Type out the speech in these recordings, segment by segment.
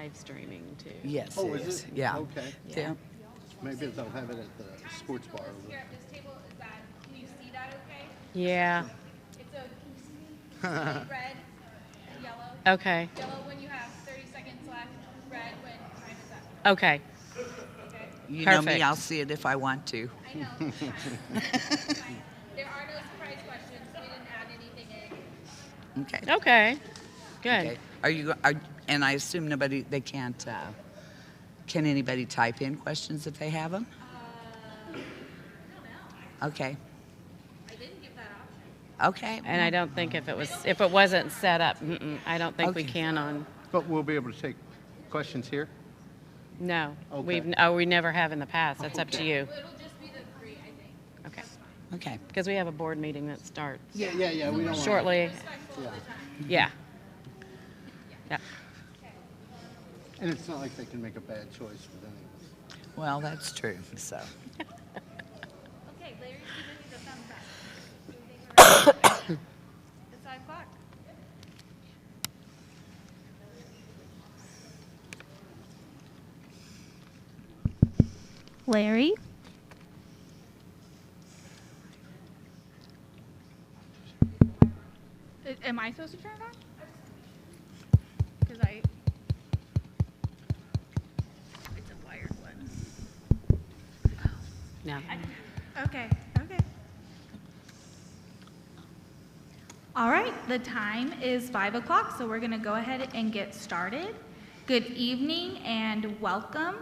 live streaming too. Yes, Oh, it is is. it? Yeah. Okay. Yeah. Maybe they'll have it at the sports bar. Here at this table, is that, can you see that okay? Yeah. It's a, can you see red and yellow? Okay. Yellow when you have 30 seconds left, red when time is up. Okay. Okay? You know me, Perfect. I'll see it if I want to. I know. It's fine. It's fine. There are no surprise questions. We didn't add anything in. Okay. Okay. Good. Okay. And I assume they can't, can anybody type in questions if they have them? I don't know. Okay. I didn't give that option. Okay. And I don't think if it wasn't set up, I don't think we Okay. can on. But we'll be able to take questions here? No. Okay. We never have in the past. That's up to you. It'll just be the 3, I think. Okay. Okay. Because we have a board meeting that starts Yeah, we don't want. shortly. Respectful of the time. Yeah. Yeah. And it's not like they can make a bad choice with any of us. Well, that's true. So, Okay, Larry's giving me the thumbs up. It's 5 o'clock. Larry? Am I supposed to turn it on? Because it's a wired one. No. Okay. All right, the time is 5 o'clock, so we're going to go ahead and get started. Good evening and welcome.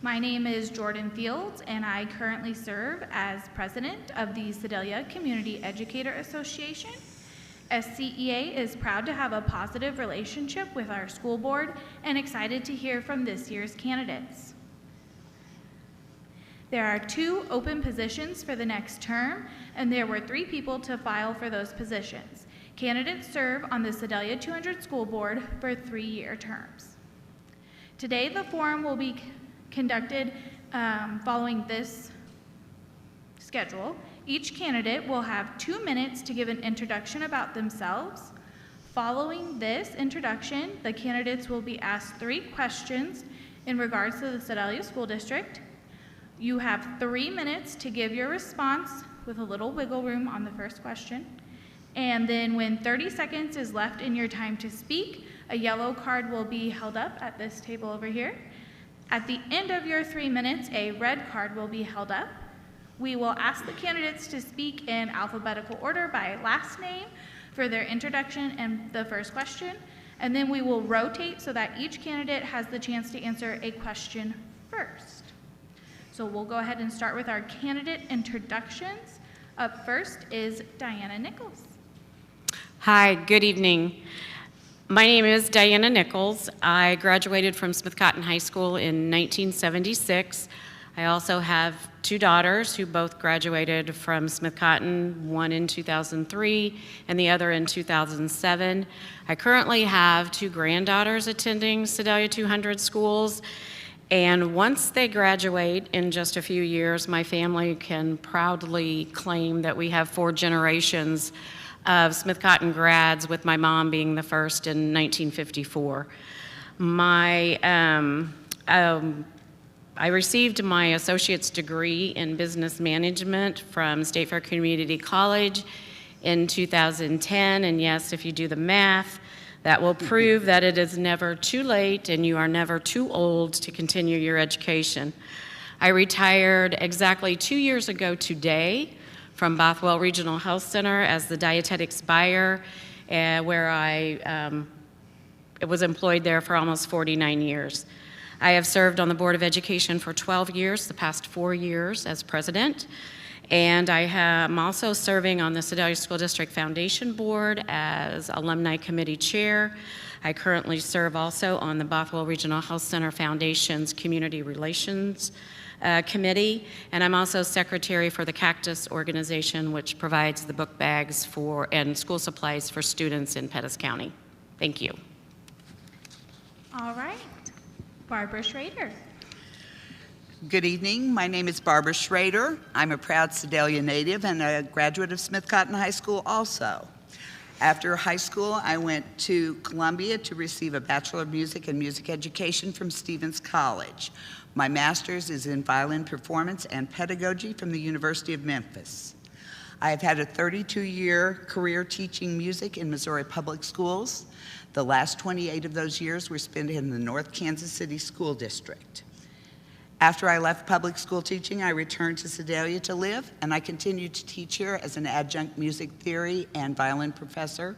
My name is Jordan Fields, and I currently serve as president of the Sedalia Community Educator Association. SCEA is proud to have a positive relationship with our school board and excited to hear from this year's candidates. There are 2 open positions for the next term, and there were 3 people to file for those positions. Candidates serve on the Sedalia 200 School Board for 3-year terms. Today, the forum will be conducted following this schedule. Each candidate will have 2 minutes to give an introduction about themselves. Following this introduction, the candidates will be asked 3 questions in regards to the Sedalia School District. You have 3 minutes to give your response with a little wiggle room on the first question. And then when 30 seconds is left in your time to speak, a yellow card will be held up at this table over here. At the end of your 3 minutes, a red card will be held up. We will ask the candidates to speak in alphabetical order by last name for their introduction and the first question. And then we will rotate so that each candidate has the chance to answer a question first. So we'll go ahead and start with our candidate introductions. Up first is Diana Nichols. Hi, good evening. My name is Diana Nichols. I graduated from Smith Cotton High School in 1976. I also have 2 daughters who both graduated from Smith Cotton, one in 2003 and the other in 2007. I currently have 2 granddaughters attending Sedalia 200 schools, and once they graduate in just a few years, my family can proudly claim that we have 4 generations of Smith Cotton grads, with my mom being the first in 1954. I received my associate's degree in business management from State Fair Community College in 2010, and yes, if you do the math, that will prove that it is never too late and you are never too old to continue your education. I retired exactly 2 years ago today from Bothwell Regional Health Center as the dietetics buyer, where I was employed there for almost 49 years. I have served on the Board of Education for 12 years, the past 4 years as president, and I am also serving on the Sedalia School District Foundation Board as Alumni Committee Chair. I currently serve also on the Bothwell Regional Health Center Foundation's Community Relations Committee, and I'm also secretary for the Cactus organization, which provides the book bags and school supplies for students in Pettis County. Thank you. All right, Barbara Schrader. good evening. My name is Barbara Schrader. I'm a proud Sedalia native and a graduate of Smith Cotton High School also. After high school, I went to Columbia to receive a Bachelor of Music and Music Education from Stevens College. My master's is in violin performance and pedagogy from the University of Memphis. I have had a 32-year career teaching music in Missouri public schools. The last 28 of those years were spent in the North Kansas City School District. After I left public school teaching, I returned to Sedalia to live, and I continued to teach here as an adjunct music theory and violin professor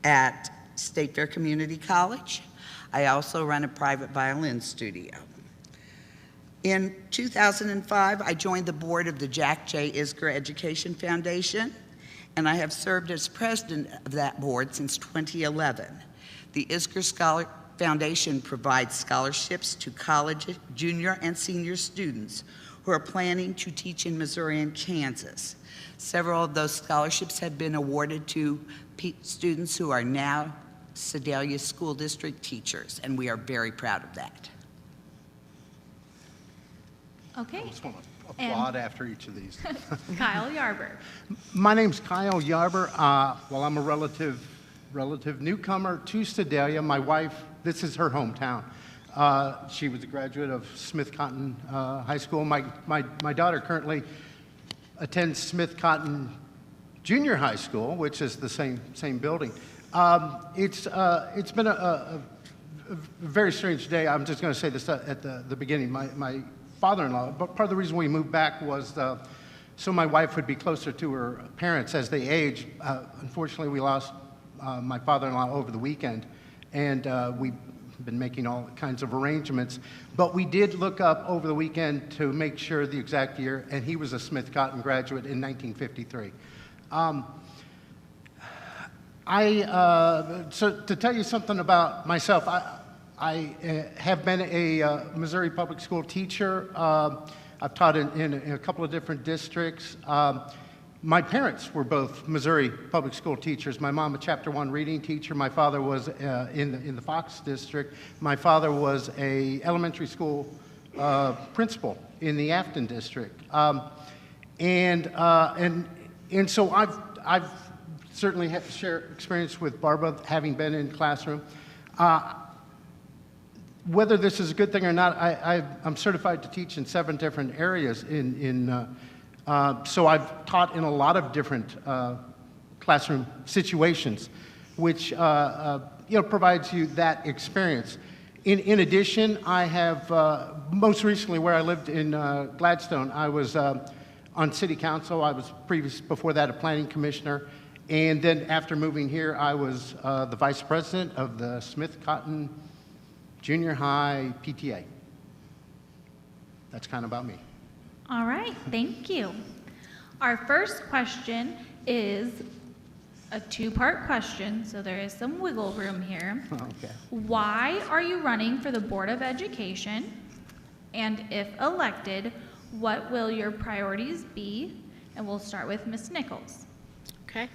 at State Fair Community College. I also run a private violin studio. In 2005, I joined the board of the Jack J. Isger Education Foundation, and I have served as president of that board since 2011. The Isger Foundation provides scholarships to college, junior, and senior students who are planning to teach in Missouri and Kansas. Several of those scholarships have been awarded to students who are now Sedalia School District teachers, and we are very proud of that. Okay. I just want to applaud after each of these. Kyle Yarber. My name's Kyle Yarber. Well, I'm a relative newcomer to Sedalia. My wife, this is her hometown. She was a graduate of Smith Cotton High School. My daughter currently attends Smith Cotton Junior High School, which is the same building. It's been a very strange day. I'm just going to say this at the beginning. My father-in-law, but part of the reason we moved back was so my wife would be closer to her parents as they age. Unfortunately, we lost my father-in-law over the weekend, and we've been making all kinds of arrangements. But we did look up over the weekend to make sure the exact year, and he was a Smith Cotton graduate in 1953. So to tell you something about myself, I have been a Missouri public school teacher. I've taught in a couple of different districts. My parents were both Missouri public school teachers. My mom, a Chapter 1 reading teacher. My father was in the Fox district. My father was a elementary school principal in the Afton district. And so I've certainly had to share experience with Barbara, having been in classroom. Whether this is a good thing or not, I'm certified to teach in 7 different areas. So I've taught in a lot of different classroom situations, which provides you that experience. In addition, I have most recently, where I lived in Gladstone, I was on city council. I was before that a planning commissioner, and then after moving here, I was the vice president of the Smith Cotton Junior High PTA. That's kind of about me. All right, thank you. Our first question is a 2-part question, so there is some wiggle room here. Okay. Why are you running for the Board of Education? And if elected, what will your priorities be? And we'll start with Ms. Nichols. Okay.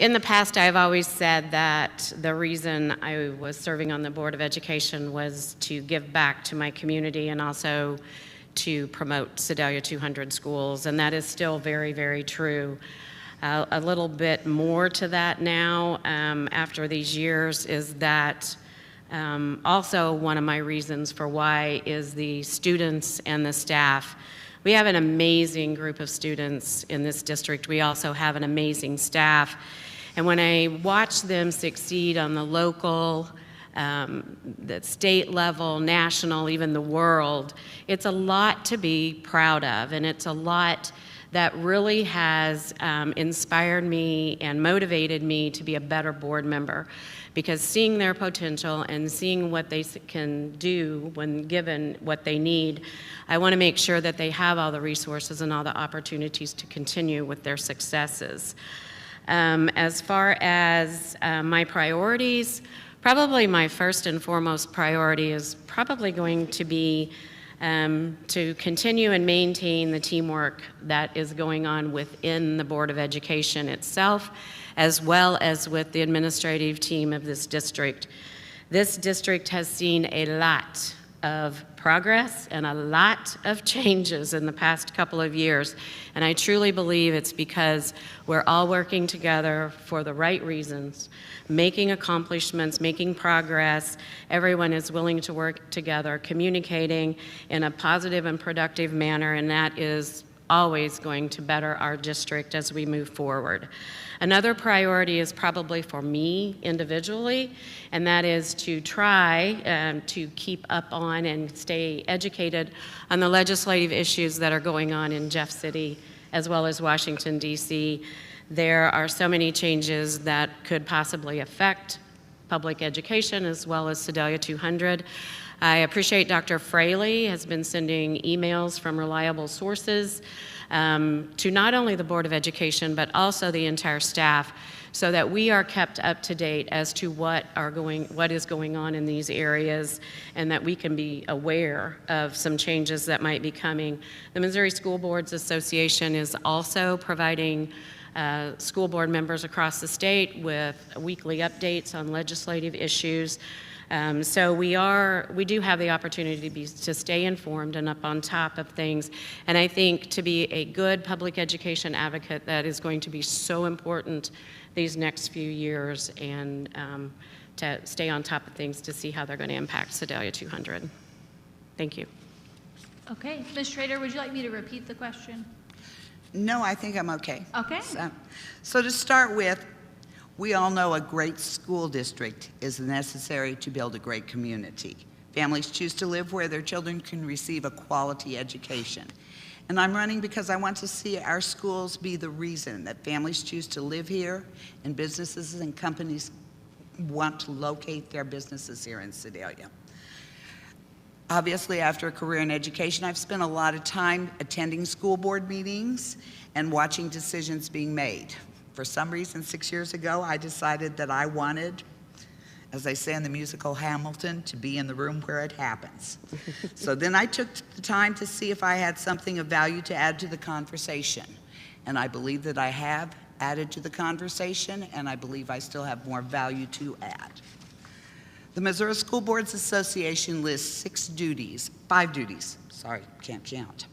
In the past, I've always said that the reason I was serving on the Board of Education was to give back to my community and also to promote Sedalia 200 schools, and that is still very, very true. A little bit more to that now after these years is that also one of my reasons for why is the students and the staff. We have an amazing group of students in this district. We also have an amazing staff. And when I watch them succeed on the local, the state level, national, even the world, it's a lot to be proud of. And it's a lot that really has inspired me and motivated me to be a better board member. Because seeing their potential and seeing what they can do when given what they need, I want to make sure that they have all the resources and all the opportunities to continue with their successes. As far as my priorities, probably my first and foremost priority is probably going to be to continue and maintain the teamwork that is going on within the Board of Education itself, as well as with the administrative team of this district. This district has seen a lot of progress and a lot of changes in the past couple of years. And I truly believe it's because we're all working together for the right reasons, making accomplishments, making progress. Everyone is willing to work together, communicating in a positive and productive manner, and that is always going to better our district as we move forward. Another priority is probably for me individually, and that is to try to keep up on and stay educated on the legislative issues that are going on in Jeff City as well as Washington, D.C. There are so many changes that could possibly affect public education as well as Sedalia 200. I appreciate Dr. Fraley has been sending emails from reliable sources to not only the Board of Education, but also the entire staff, so that we are kept up to date as to what is going on in these areas, and that we can be aware of some changes that might be coming. The Missouri School Boards Association is also providing school board members across the state with weekly updates on legislative issues. So we do have the opportunity to stay informed and up on top of things. And I think to be a good public education advocate, that is going to be so important these next few years, and to stay on top of things to see how they're going to impact Sedalia 200. Thank you. Okay, Ms. Schrader, would you like me to repeat the question? No, I think I'm okay. Okay. So to start with, we all know a great school district is necessary to build a great community. Families choose to live where their children can receive a quality education. And I'm running because I want to see our schools be the reason that families choose to live here, and businesses and companies want to locate their businesses here in Sedalia. Obviously, after a career in education, I've spent a lot of time attending school board meetings and watching decisions being made. For some reason, 6 years ago, I decided that I wanted, as they say in the musical Hamilton, to be in the room where it happens. So then I took the time to see if I had something of value to add to the conversation. And I believe that I have added to the conversation, and I believe I still have more value to add. The Missouri School Boards Association lists 5 duties, sorry, can't count,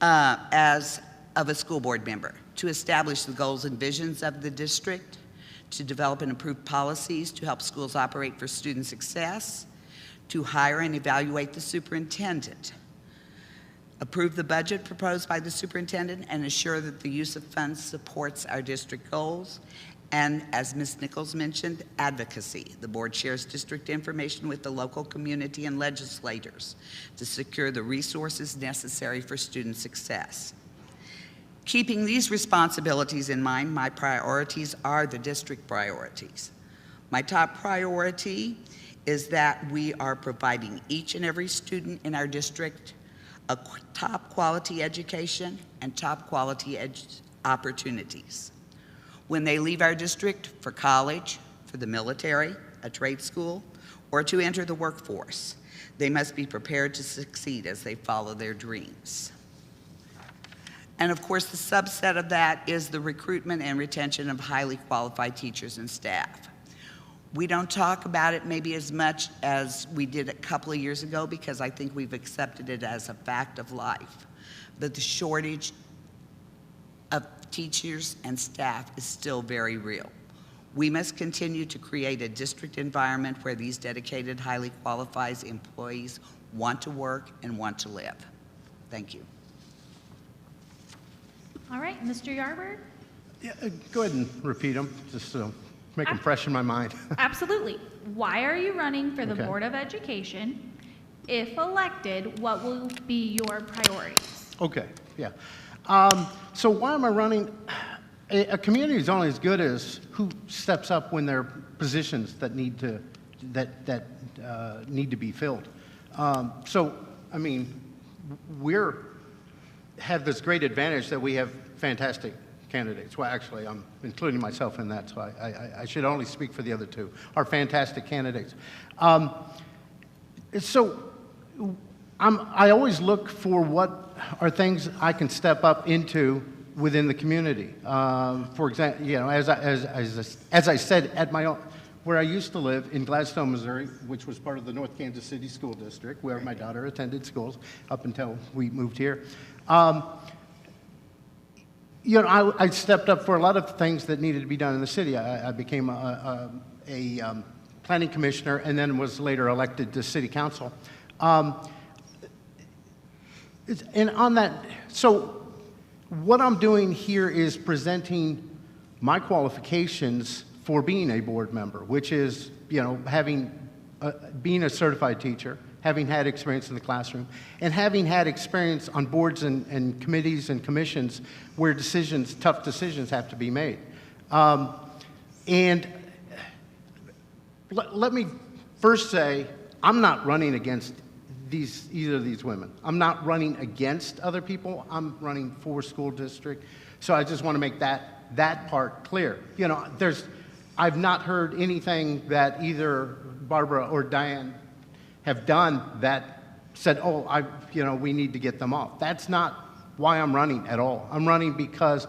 as of a school board member: to establish the goals and visions of the district, to develop and improve policies to help schools operate for student success, to hire and evaluate the superintendent, approve the budget proposed by the superintendent and assure that the use of funds supports our district goals, and, as Ms. Nichols mentioned, advocacy. The board shares district information with the local community and legislators to secure the resources necessary for student success. Keeping these responsibilities in mind, my priorities are the district priorities. My top priority is that we are providing each and every student in our district a top quality education and top quality opportunities. When they leave our district for college, for the military, a trade school, or to enter the workforce, they must be prepared to succeed as they follow their dreams. And of course, the subset of that is the recruitment and retention of highly qualified teachers and staff. We don't talk about it maybe as much as we did a couple of years ago, because I think we've accepted it as a fact of life. But the shortage of teachers and staff is still very real. We must continue to create a district environment where these dedicated, highly qualified employees want to work and want to live. Thank you. All right, Mr. Yarber? Yeah, go ahead and repeat them, just to make them fresh in my mind. Absolutely. Why are you running for the Okay. Board of Education? If elected, what will be your priorities? Okay, yeah. So why am I running? A community is only as good as who steps up when there are positions that need to need to be filled. So I mean, have this great advantage that we have fantastic candidates. Well, actually, I'm including myself in that, so I should only speak for the other two. Are fantastic candidates. I always look for what are things I can step up into within the community. For example, you know, as I said at where I used to live in Gladstone, Missouri, which was part of the North Kansas City School District, where my daughter attended schools up until we moved here. You know, I stepped up for a lot of things that needed to be done in the city. I became a planning commissioner and then was later elected to city council. And on that, so what I'm doing here is presenting my qualifications for being a board member, which is, you know, being a certified teacher, having had experience in the classroom, and having had experience on boards and committees and commissions where tough decisions have to be made. And let me first say, I'm not running against either of these women. I'm not running against other people. I'm running for school district. So I just want to make that part clear. You know, I've not heard anything that either Barbara or Diane have done that said, oh, we need to get them off. That's not why I'm running at all. I'm running because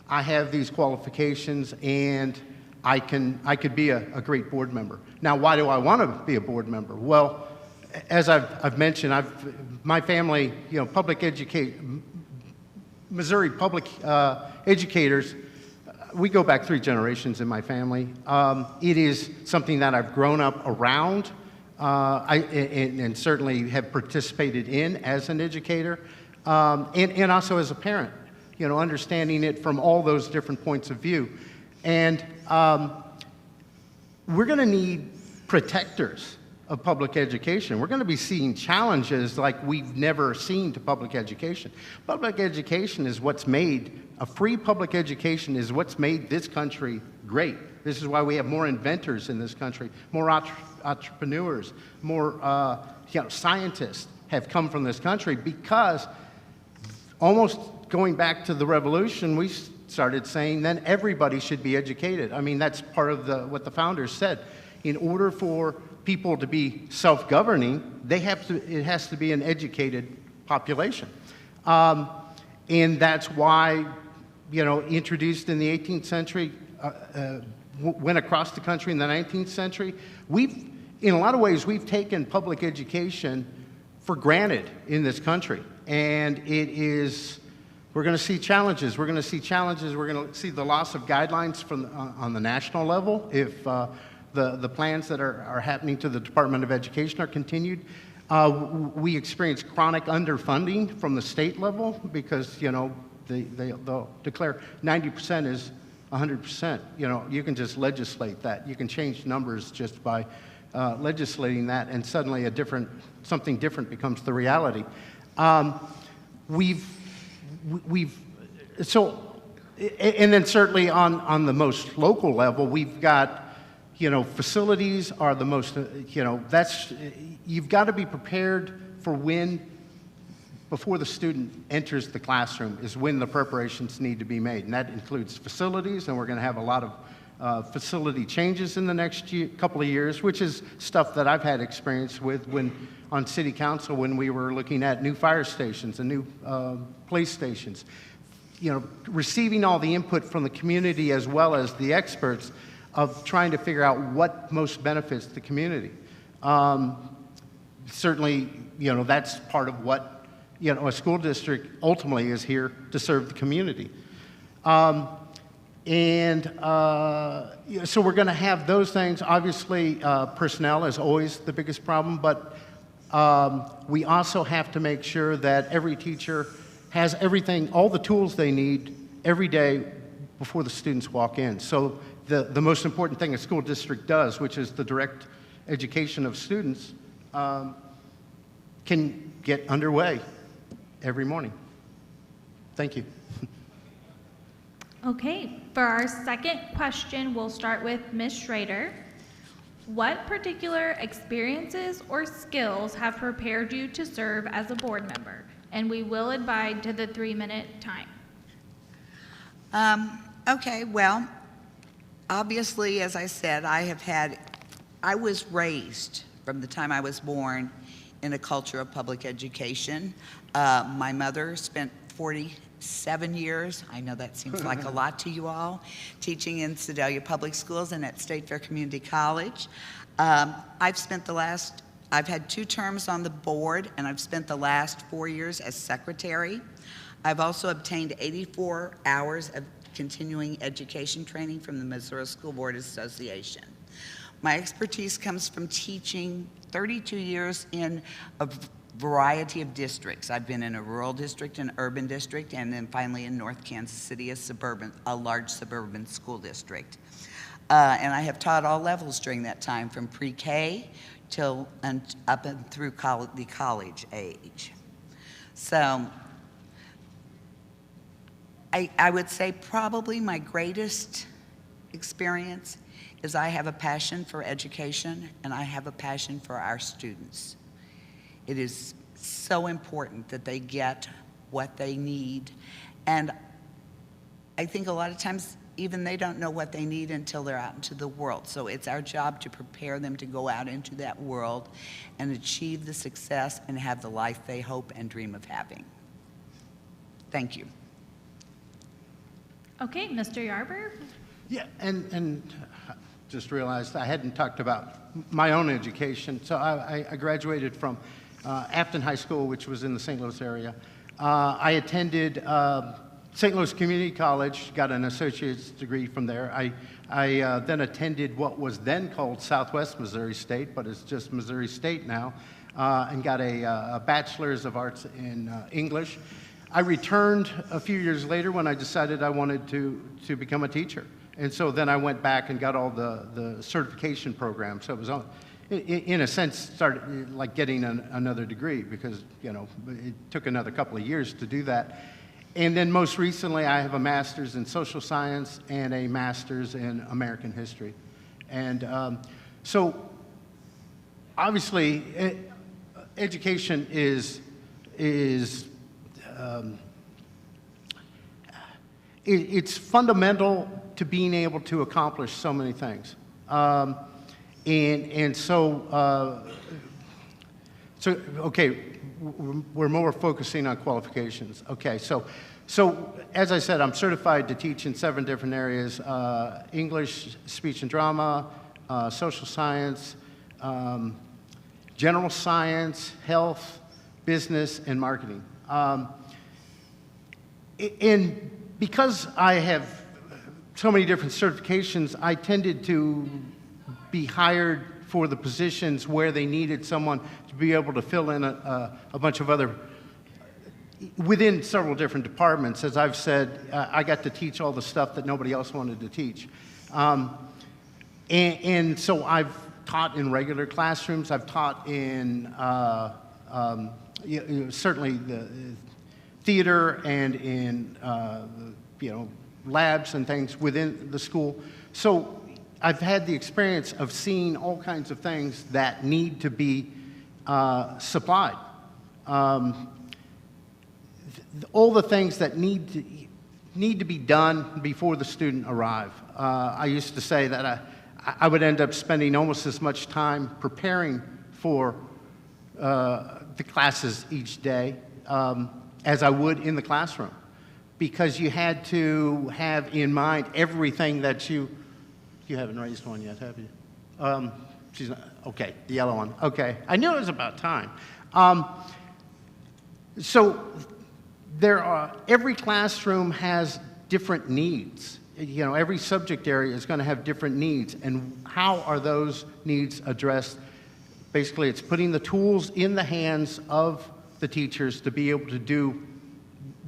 I have these qualifications and I could be a great board member. Now, why do I want to be a board member? Well, as I've mentioned, my family, you know, Missouri public educators, we go back 3 generations in my family. It is something that I've grown up around and certainly have participated in as an educator, and also as a parent, you know, understanding it from all those different points of view. And we're going to need protectors of public education. We're going to be seeing challenges like we've never seen to public education. Public education is what's made, a free public education is what's made this country great. This is why we have more inventors in this country, more entrepreneurs, more scientists have come from this country, because almost going back to the revolution, we started saying then everybody should be educated. I mean, that's part of what the founders said. In order for people to be self-governing, it has to be an educated population. And that's why, you know, introduced in the 18th century, went across the country in the 19th century. In a lot of ways, we've taken public education for granted in this country. And we're going to see challenges. We're going to see the loss of guidelines on the national level if the plans that are happening to the Department of Education are continued. We experience chronic underfunding from the state level because, you know, they'll declare 90% is 100%. You know, you can just legislate that. You can change numbers just by legislating that, and suddenly something different becomes the reality. And then certainly on the most local level, we've got, you know, facilities are the most, you've got to be prepared for before the student enters the classroom is when the preparations need to be made. And that includes facilities, and we're going to have a lot of facility changes in the next couple of years, which is stuff that I've had experience with on city council when we were looking at new fire stations and new police stations. You know, receiving all the input from the community as well as the experts of trying to figure out what most benefits the community. Certainly, you know, that's part of what, you know, a school district ultimately is here to serve the community. So we're going to have those things. Obviously, personnel is always the biggest problem, but we also have to make sure that every teacher has all the tools they need every day before the students walk in. So the most important thing a school district does, which is the direct education of students, can get underway every morning. Thank you. Okay, for our second question, we'll start with Ms. Schrader. What particular experiences or skills have prepared you to serve as a board member? And we will abide to the 3-minute time. Okay, well, obviously, as I said, I was raised from the time I was born in a culture of public education. My mother spent 46 7 years. I know that seems like a lot to you all, teaching in Sedalia Public Schools and at State Fair Community College. I've had 2 terms on the board, and I've spent the last 4 years as secretary. I've also obtained 84 hours of continuing education training from the Missouri School Board Association. My expertise comes from teaching 32 years in a variety of districts. I've been in a rural district, an urban district, and then finally in North Kansas City, a large suburban school district. And I have taught all levels during that time, from pre-K till up and through the college age. So I would say probably my greatest experience is I have a passion for education, and I have a passion for our students. It is so important that they get what they need, and I think a lot of times even they don't know what they need until they're out into the world. So it's our job to prepare them to go out into that world and achieve the success and have the life they hope and dream of having. Thank you. Okay, Mr. Yarber? Yeah, and just realized I hadn't talked about my own education. So I graduated from Afton High School, which was in the St. Louis area. I attended St. Louis Community College, got an associate's degree from there. I then attended what was then called Southwest Missouri State, but it's just Missouri State now, and got a Bachelor's of Arts in English. I returned a few years later when I decided I wanted to become a teacher. And so then I went back and got all the certification programs. So it was, in a sense, started like getting another degree, because, you know, it took another couple of years to do that. And then most recently, I have a master's in social science and a master's in American history. And so obviously, education it's fundamental to being able to accomplish so many things. So okay, we're more focusing on qualifications. Okay, so as I said, I'm certified to teach in 7 different areas: English, speech and drama, social science, general science, health, business, and marketing. And because I have so many different certifications, I tended to be hired for the positions where they needed someone to be able to fill in a bunch of other, within several different departments. As I've said, I got to teach all the stuff that nobody else wanted to teach. And so I've taught in regular classrooms. I've taught in certainly the theater and in labs and things within the school. So I've had the experience of seeing all kinds of things that need to be supplied. All the things that need to be done before the student arrive. I used to say that I would end up spending almost as much time preparing for the classes each day as I would in the classroom, because you had to have in mind everything that you haven't raised one yet, have you? She's not, okay, the yellow one. Okay, I knew it was about time. So every classroom has different needs. You know, every subject area is going to have different needs, and how are those needs addressed? Basically, it's putting the tools in the hands of the teachers to be able to do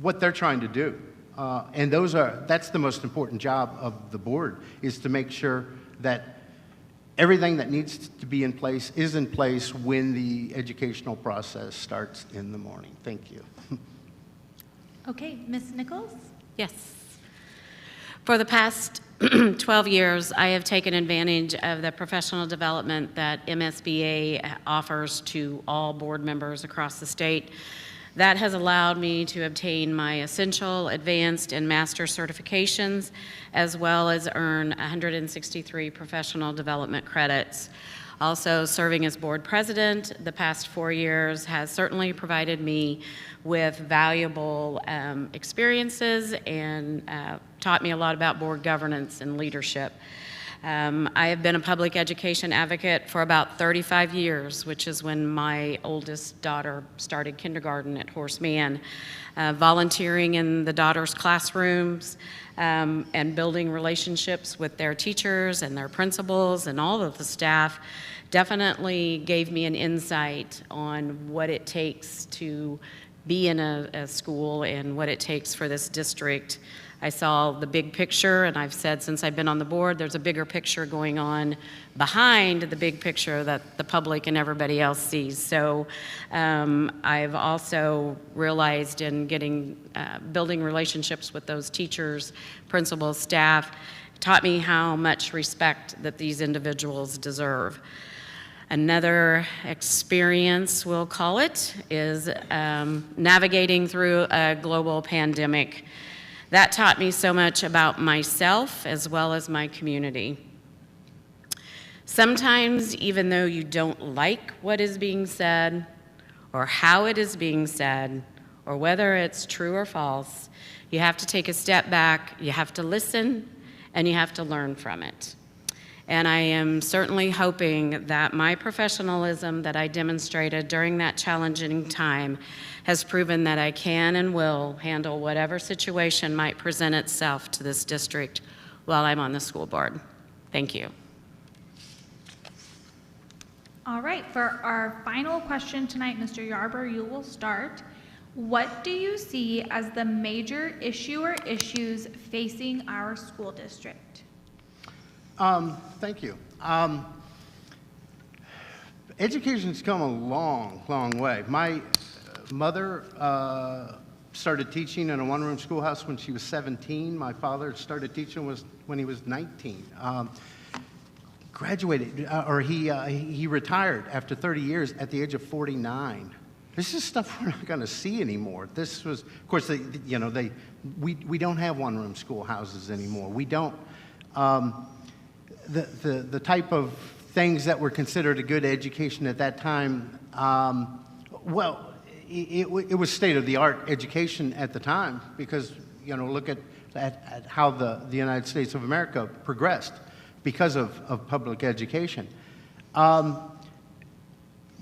what they're trying to do. And that's the most important job of the board, is to make sure that everything that needs to be in place is in place when the educational process starts in the morning. Thank you. Okay, Ms. Nichols? Yes. For the past 12 years, I have taken advantage of the professional development that MSBA offers to all board members across the state. That has allowed me to obtain my essential, advanced, and master certifications, as well as earn 163 professional development credits. Also, serving as board president the past 4 years has certainly provided me with valuable experiences and taught me a lot about board governance and leadership. I have been a public education advocate for about 35 years, which is when my oldest daughter started kindergarten at Horace Mann, volunteering in the daughters' classrooms and building relationships with their teachers and their principals and all of the staff definitely gave me an insight on what it takes to be in a school and what it takes for this district. I saw the big picture, and I've said since I've been on the board, there's a bigger picture going on behind the big picture that the public and everybody else sees. So I've also realized in building relationships with those teachers, principals, staff, taught me how much respect that these individuals deserve. Another experience, we'll call it, is navigating through a global pandemic. That taught me so much about myself as well as my community. Sometimes, even though you don't like what is being said, or how it is being said, or whether it's true or false, you have to take a step back, you have to listen, and you have to learn from it. And I am certainly hoping that my professionalism that I demonstrated during that challenging time has proven that I can and will handle whatever situation might present itself to this district while I'm on the school board. Thank you. All right, for our final question tonight, Mr. Yarber, you will start. What do you see as the major issue or issues facing our school district? Thank you. Education's come a long, long way. My mother started teaching in a one-room schoolhouse when she was 17. My father started teaching when he was 19. Graduated, or he retired after 30 years at the age of 49. This is stuff we're not going to see anymore. This was, of course, we don't have one-room schoolhouses anymore. We don't. The type of things that were considered a good education at that time, it was state-of-the-art education at the time because, look at how the United States of America progressed because of public education.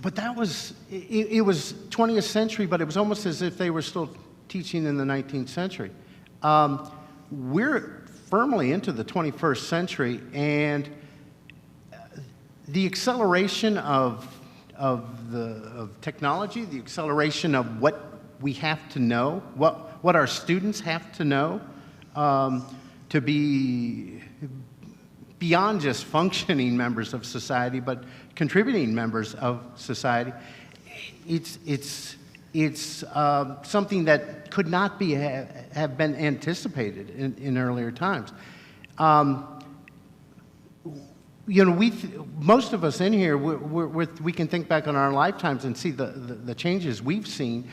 But that was, it was 20th century, but it was almost as if they were still teaching in the 19th century. We're firmly into the 21st century, and the acceleration of technology, the acceleration of what we have to know, what our students have to know to be beyond just functioning members of society, but contributing members of society. It's something that could not have been anticipated in earlier times. Most of us in here, we can think back on our lifetimes and see the changes we've seen,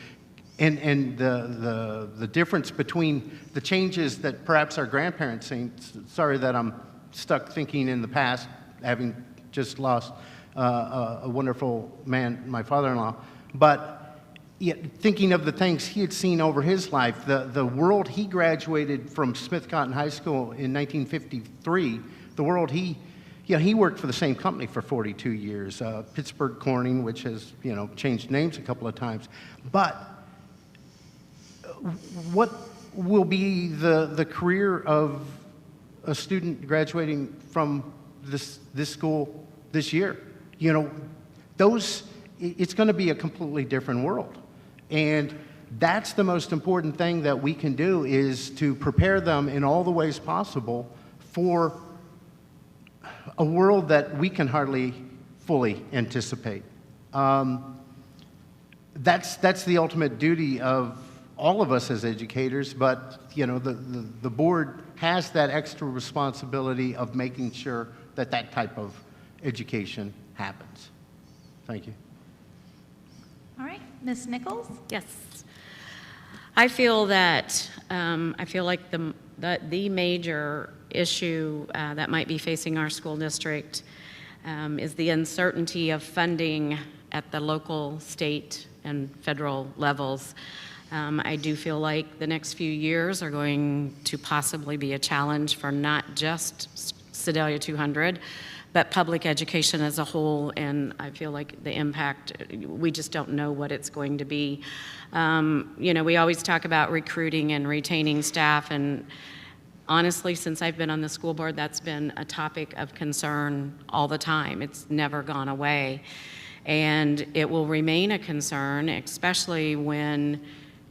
and the difference between the changes that perhaps our grandparents seen. Sorry that I'm stuck thinking in the past, having just lost a wonderful man, my father-in-law, but thinking of the things he had seen over his life, the world he graduated from Smith Cotton High School in 1953, the world he worked for the same company for 42 years, Pittsburgh Corning, which has changed names a couple of times. But what will be the career of a student graduating from this school this year? It's going to be a completely different world. And that's the most important thing that we can do, is to prepare them in all the ways possible for a world that we can hardly fully anticipate. That's the ultimate duty of all of us as educators, but the board has that extra responsibility of making sure that type of education happens. Thank you. All right, Ms. Nichols? Yes. I feel like the major issue that might be facing our school district is the uncertainty of funding at the local, state, and federal levels. I do feel like the next few years are going to possibly be a challenge for not just Sedalia 200, but public education as a whole, and I feel like the impact, we just don't know what it's going to be. We always talk about recruiting and retaining staff, and honestly, since I've been on the school board, that's been a topic of concern all the time. It's never gone away. And it will remain a concern, especially when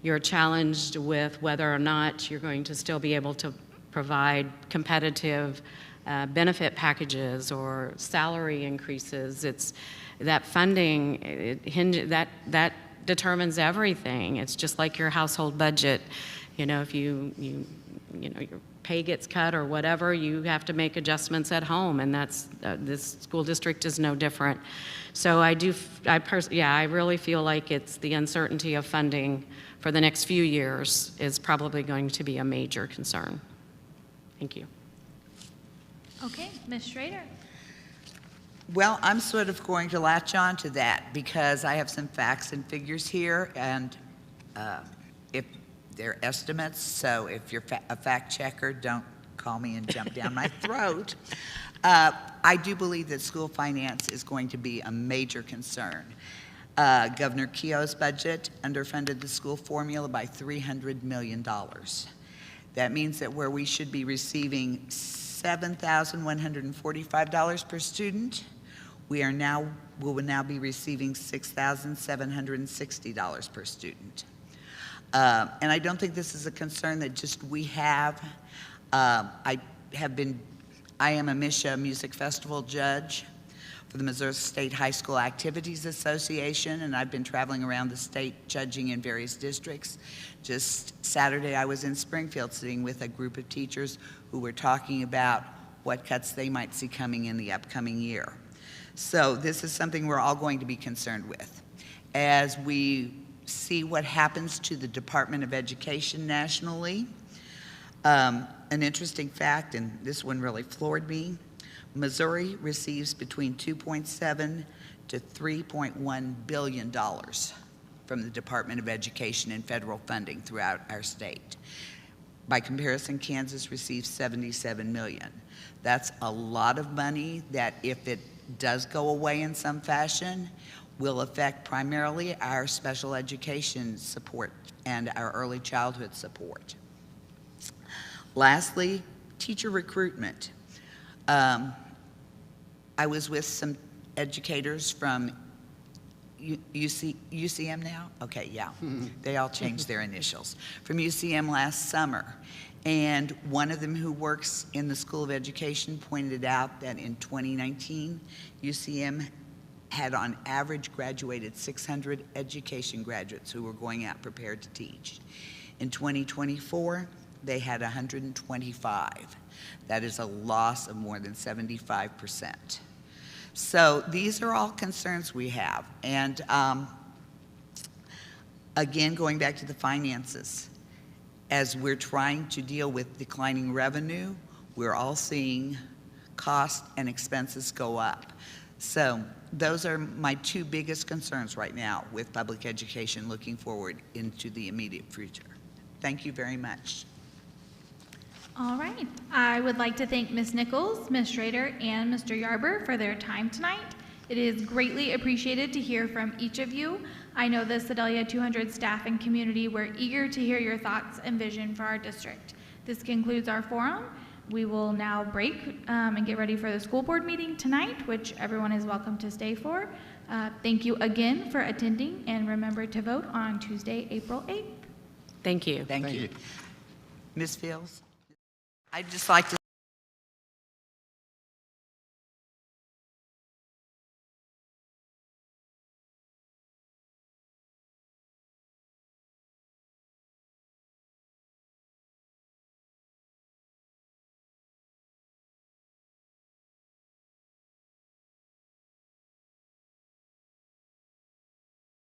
you're challenged with whether or not you're going to still be able to provide competitive benefit packages or salary increases. It's that funding, that determines everything. It's just like your household budget. If your pay gets cut or whatever, you have to make adjustments at home, and that's this school district is no different. So I really feel like it's the uncertainty of funding for the next few years is probably going to be a major concern. Thank you. Okay, Ms. Schrader. Well, I'm sort of going to latch on to that because I have some facts and figures here, and if they're estimates, so if you're a fact checker, don't call me and jump down my throat. I do believe that school finance is going to be a major concern. Governor Keogh's budget underfunded the school formula by $300 million. That means that where we should be receiving $7,145 per student, we will now be receiving $6,760 per student. And I don't think this is a concern that just we have. I am a MISHA Music Festival judge for the Missouri State High School Activities Association, and I've been traveling around the state judging in various districts. Just Saturday, I was in Springfield sitting with a group of teachers who were talking about what cuts they might see coming in the upcoming year. So this is something we're all going to be concerned with. As we see what happens to the Department of Education nationally, an interesting fact, and this one really floored me, Missouri receives between $2.7 to $3.1 billion from the Department of Education in federal funding throughout our state. By comparison, Kansas receives $77 million. That's a lot of money that, if it does go away in some fashion, will affect primarily our special education support and our early childhood support. Lastly, teacher recruitment. I was with some educators from UCM now? Okay, yeah. They all changed their initials. From UCM last summer. And one of them who works in the School of Education pointed out that in 2019, UCM had on average graduated 600 education graduates who were going out prepared to teach. In 2024, they had 125. That is a loss of more than 75%. So these are all concerns we have. And again, going back to the finances, as we're trying to deal with declining revenue, we're all seeing costs and expenses go up. So those are my two biggest concerns right now with public education looking forward into the immediate future. Thank you very much. All right. I would like to thank Ms. Nichols, Ms. Schrader, and Mr. Yarber for their time tonight. It is greatly appreciated to hear from each of you. I know the Sedalia 200 staff and community were eager to hear your thoughts and vision for our district. This concludes our forum. We will now break and get ready for the school board meeting tonight, which everyone is welcome to stay for. Thank you again for attending, and remember to vote on Tuesday, April 8th. Thank you. Thank you. Ms. Fields? I'd just like to